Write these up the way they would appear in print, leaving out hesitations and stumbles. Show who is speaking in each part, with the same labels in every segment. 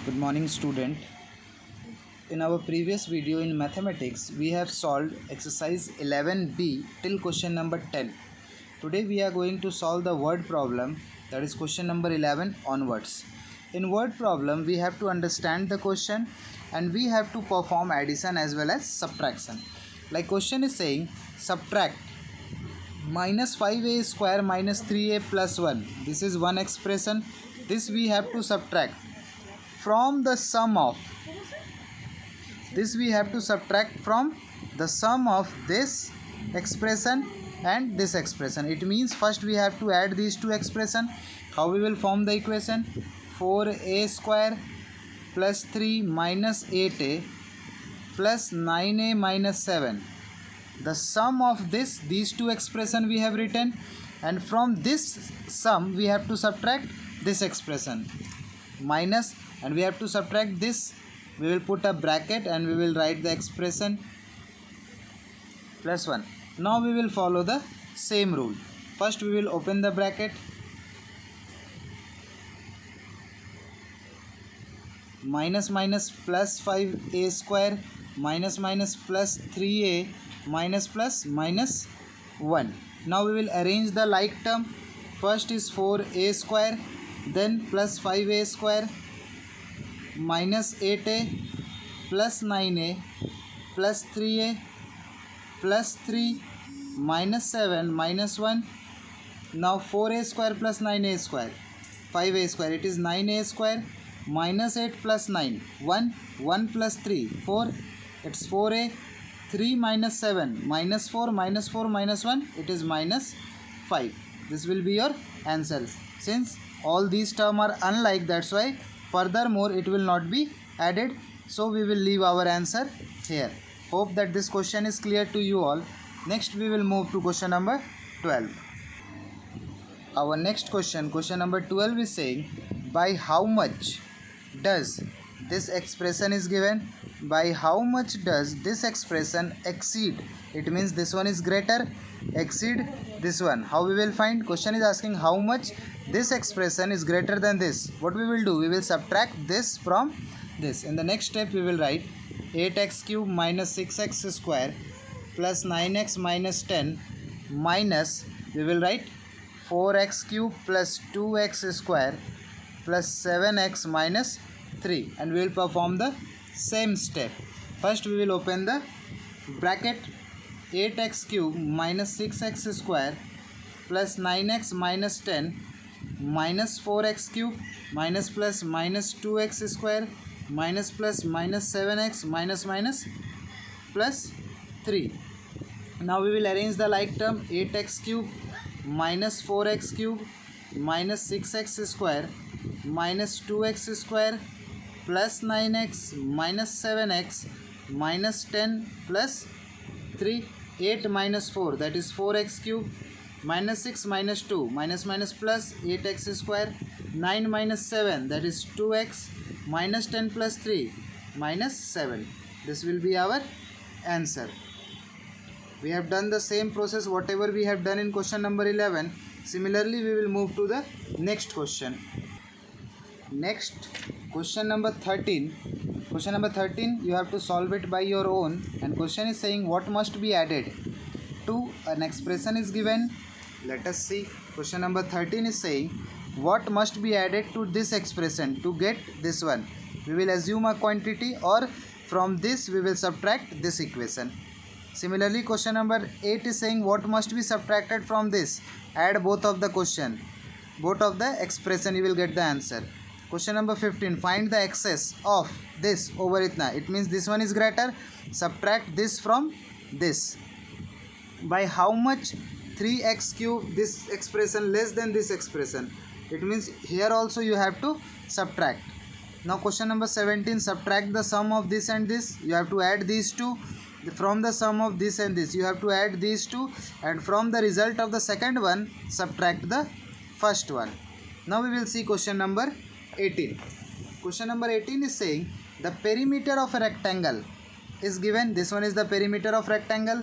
Speaker 1: Good morning, student. In our previous video in mathematics, we have solved exercise 11b till question number 10. Today we are going to solve the word problem, that is question number 11 onwards. In word problem, we have to understand the question and we have to perform addition as well as subtraction. Like question is saying, subtract minus 5a square minus 3a plus 1. This is one expression. This we have to subtract from the sum of the sum of this expression and this expression. It means first we have to add these two expression. How we will form the equation? 4a square plus 3 minus 8a plus 9a minus 7. The sum of these two expression we have written, and from this sum we have to subtract this expression minus, and we have to subtract this. We will put a bracket and we will write the expression plus 1. Now we will follow the same rule. First we will open the bracket, minus minus plus 5a square minus minus plus 3a minus plus minus 1. Now we will arrange the like term. First is 4a square, then plus 5a square minus 8a plus 9a plus 3a plus 3 minus 7 minus 1. Now 4a square plus 9a square, 5a square, it is 9a square minus 8 plus 9, 1 plus 3, 4, it's 4a, 3 minus 7 minus 4 minus 4 minus 1, it is minus 5. This will be your answer. Since all these terms are unlike, that's why furthermore it will not be added, so we will leave our answer here. Hope that this question is clear to you all. Next we will move to question number 12. Our next question number 12 is saying, by how much does this expression is given, by how much does this expression exceed? It means this one is greater, exceed this one. How we will find? Question is asking how much this expression is greater than this. What we will do? We will subtract this from this. In the next step we will write 8x cube minus 6x square plus 9x minus 10 minus, we will write 4x cube plus 2x square plus 7x minus 3, and we will perform the same step. First we will open the bracket, 8x cube minus 6x square plus 9x minus 10 minus 4x cube minus plus minus 2x square minus plus minus 7x minus plus 3. Now we will arrange the like term, 8x cube minus 4x cube minus 6x square minus 2x square plus 9x minus 7x minus 10 plus 3, 8 minus 4, that is 4x cube minus 6 minus 2 minus plus 8x square, 9 minus 7, that is 2x minus 10 plus 3 minus 7. This will be our answer. We have done the same process whatever we have done in question number 11. Similarly we will move to the next question. Next, question number 13. Question number 13, you have to solve it by your own, and question is saying what must be added to an expression is given. Let us see. Question number 13 is saying what must be added to this expression to get this one. We will assume a quantity, or from this we will subtract this equation. Similarly, question number 8 is saying what must be subtracted from this. Add both of the question, both of the expression, you will get the answer. Question number 15, find the excess of this over itna. It means this one is greater, subtract this from this. By how much 3x cube this expression less than this expression? It means here also you have to subtract. Now question number 17, subtract the sum of this and this. You have to add these two. From the sum of this and this you have to add these two, and from the result of the second one subtract the first one. Now we will see question number 18. Question number 18 is saying the perimeter of a rectangle is given. This one is the perimeter of rectangle.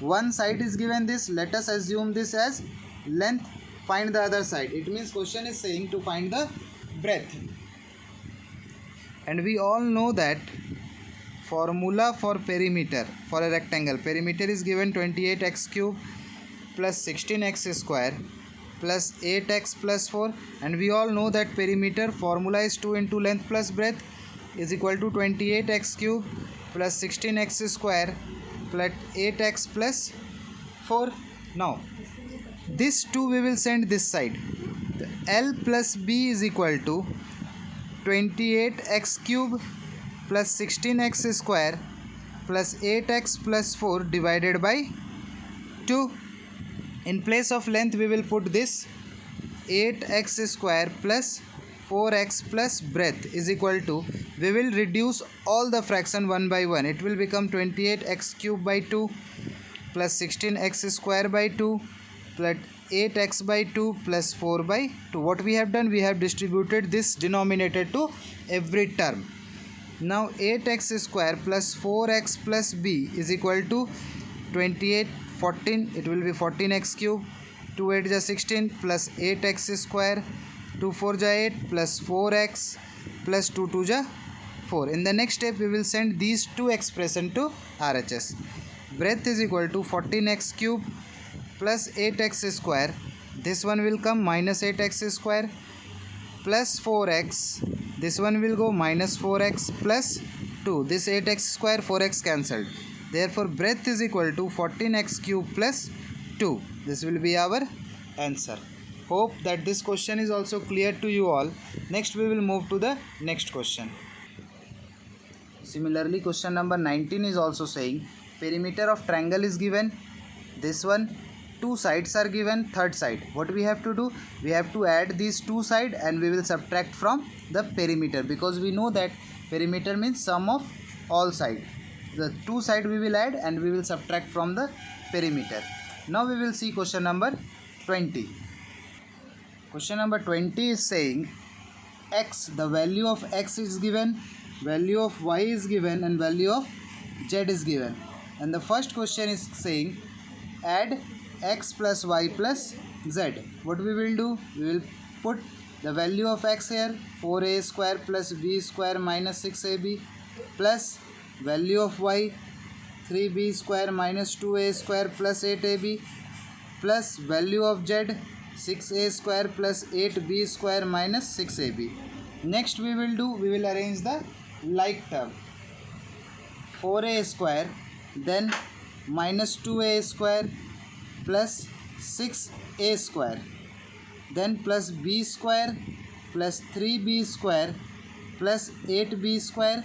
Speaker 1: One side is given this. Let us assume this as length. Find the other side. It means question is saying to find the breadth. And we all know that formula for perimeter for a rectangle, perimeter is given 28x cube plus 16x square plus 8x plus 4, and we all know that perimeter formula is 2 into length plus breadth is equal to 28x cube plus 16x square plus 8x plus 4. Now this 2 we will send this side. The L plus B is equal to 28x cube plus 16x square plus 8x plus 4 divided by 2. In place of length we will put this 8x square plus 4x plus breadth is equal to, we will reduce all the fraction one by one. It will become 28x cube by 2 plus 16x square by 2 plus 8x by 2 plus 4 by 2. What we have done, we have distributed this denominator to every term. Now 8x square plus 4x plus b is equal to 28 14, it will be 14x cube, 2 8 is 16 plus 8x square, 2 4 is 8 plus 4x plus 2 2 is 4. In the next step we will send these two expressions to RHS. Breadth is equal to 14x cube plus 8x square, this one will come minus 8x square plus 4x, this one will go minus 4x plus 2, this 8x square 4x cancelled. Therefore breadth is equal to 14x cube plus 2. This will be our answer. Hope that this question is also clear to you all. Next we will move to the next question. Similarly, question number 19 is also saying perimeter of triangle is given. This one, two sides are given, third side. What we have to do? We have to add these two sides and we will subtract from the perimeter, because we know that perimeter means sum of all sides. The two side we will add and we will subtract from the perimeter. Now we will see question number 20. Question number 20 is saying x, the value of x is given, value of y is given, and value of z is given. And the first question is saying add x plus y plus z. What we will do? We will put the value of x here, 4a square plus b square minus 6ab, plus value of y, 3b square minus 2a square plus 8ab, plus value of z, 6a square plus 8b square minus 6ab. Next we will do, we will arrange the like term. 4a square, then minus 2a square plus 6a square, then plus b square plus 3b square plus 8b square,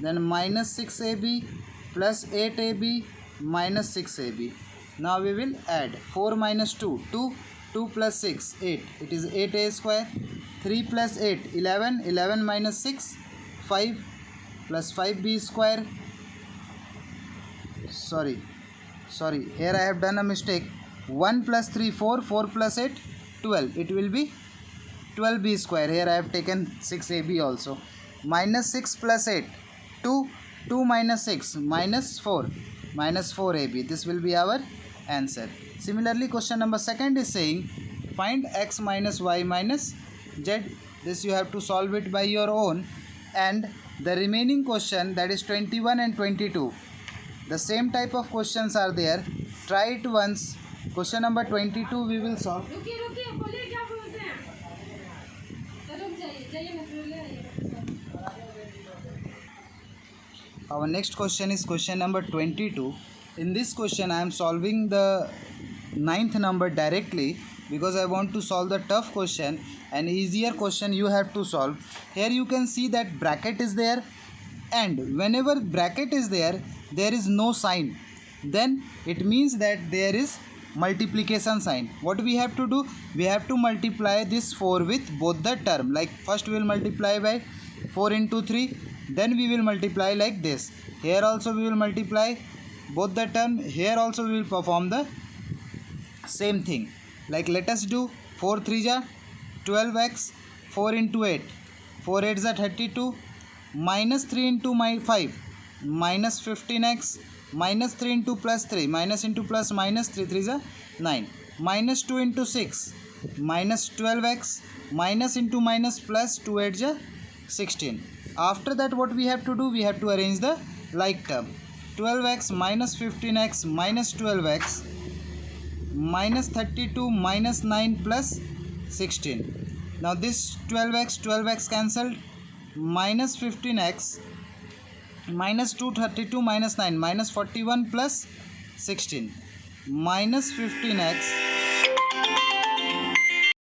Speaker 1: then minus 6ab plus 8ab minus 6ab. Now we will add 4 minus 2, 2, 2 plus 6, 8, it is 8a square, 3 plus 8, 11, 11 minus 6, 5 plus 5b square, sorry, here I have done a mistake, 1 plus 3, 4, 4 plus 8, 12, it will be 12b square, here I have taken 6ab also, minus 6 plus 8, 2, 2 minus 6, minus 4, minus 4ab, this will be our answer. Similarly, question number second is saying find x minus y minus z. This you have to solve it by your own, and the remaining question, that is 21 and 22, the same type of questions are there. Try it once. Question number 22 we will solve. Our next question is question number 22. In this question I am solving the 9th number directly, because I want to solve the tough question. An easier question you have to solve. Here you can see that bracket is there, and whenever bracket is there, there is no sign, then it means that there is multiplication sign. What we have to do? We have to multiply this 4 with both the term. Like first we will multiply by 4 into 3, then we will multiply like this. Here also we will multiply both the term, here also we will perform the same thing. Like let us do 4 3 ja 12x, 4 into 8, 4 8 is 32, minus 3 into my 5, minus 15x, minus 3 into plus 3, minus into plus minus 3 3 is 9, minus 2 into 6, minus 12x, minus into minus plus 2 8 is 16. After that what we have to do, we have to arrange the like term. 12x minus 15x minus 12x minus 32 minus 9 plus 16. Now this 12x cancelled, minus 15x minus 232 minus 9 minus 41 plus 16 minus 15x